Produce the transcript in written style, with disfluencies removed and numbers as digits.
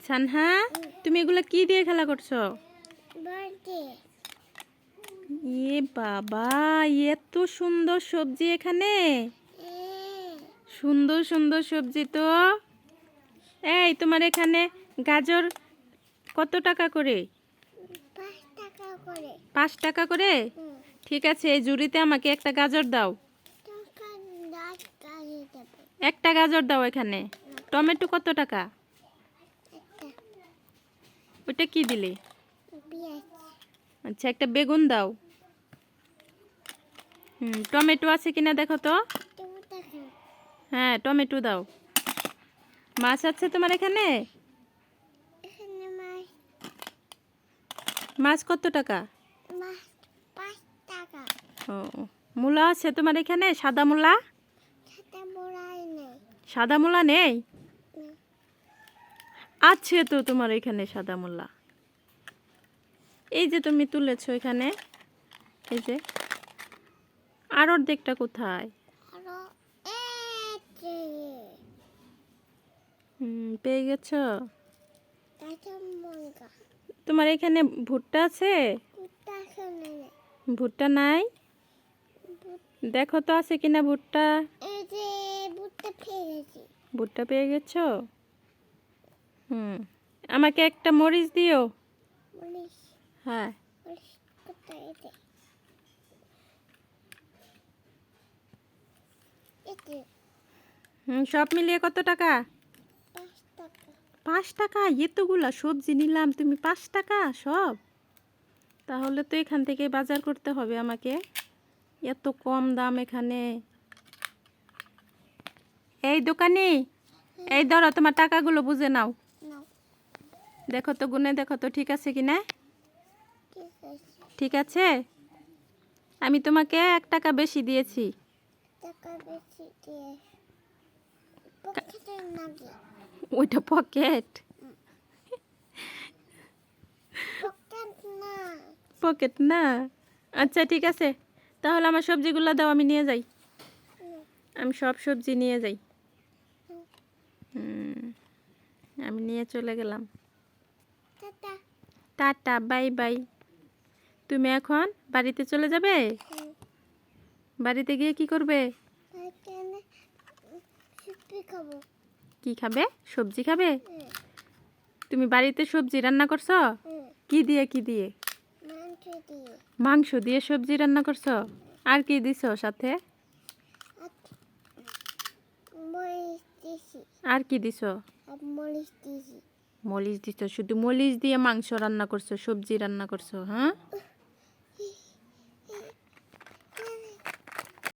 সানহা, তুমি এগুলা কি দিয়ে খেলা করছো? এ বাবা, এত সুন্দর সবজি এখানে। সুন্দর সুন্দর সবজি তো। এই তোমার এখানে গাজর কত টাকা করে? 5 টাকা করে। ঠিক আছে, এই জুড়িতে আমাকে একটা গাজর দাও। একটা গাজর দাও এখানে। টমেটো কত টাকা? ওটা কি দিলে? আচ্ছা, একটা বেগুন দাও। টমেটো আছে কিনা দেখো তো। হ্যাঁ, টমেটো দাও। মাছ আছে তোমার এখানে? মাছ কত টাকা? ও, মূলা আছে তোমার এখানে? সাদা মূলা? সাদা মূলা নেই? আছে তো তোমার এখানে সাদা মূলা। এই যে তুমি তুলেছো এখানে, এই যে। আর অর্ধেকটা কোথায়? পেয়ে গেছো? তোমার এখানে ভুট্টা আছে? ভুট্টা নাই? দেখো তো আছে কিনা ভুট্টা। ভুট্টা পেয়ে গেছো? আমাকে একটা মরিচ দিও। হ্যাঁ। সব মিলিয়ে কত টাকা? 5 টাকা? এতগুলা সবজি নিলাম, তুমি 5 টাকা সব? তাহলে তো এখান থেকে বাজার করতে হবে আমাকে। এত কম দাম এখানে। এই দোকানি, এই ধরো তোমার টাকাগুলো বুঝে নাও। দেখো তো, গুনে দেখো তো ঠিক আছে কিনা। ঠিক আছে, আমি তোমাকে 1 টাকা বেশি দিয়েছি। ওইটা পকেট? পকেট না? আচ্ছা ঠিক আছে, তাহলে আমার সবজিগুলো দাও, আমি নিয়ে যাই। আমি সব সবজি নিয়ে যাই। আমি নিয়ে চলে গেলাম। Tata, bye bye. তুমি এখন বাড়িতে চলে যাবে? বাড়িতে গিয়ে কি করবে? কি খাবে? সবজি খাবে? তুমি বাড়িতে সবজি রান্না করছো? কি দিয়ে কি দিয়ে? মাংস দিয়ে সবজি রান্না করছো? আর কি দিছো সাথে? আর কি দিছো? মরিচ দিছো? শুধু মরিচ দিয়ে মাংস রান্না করছো, সবজি রান্না করছো? হ্যাঁ।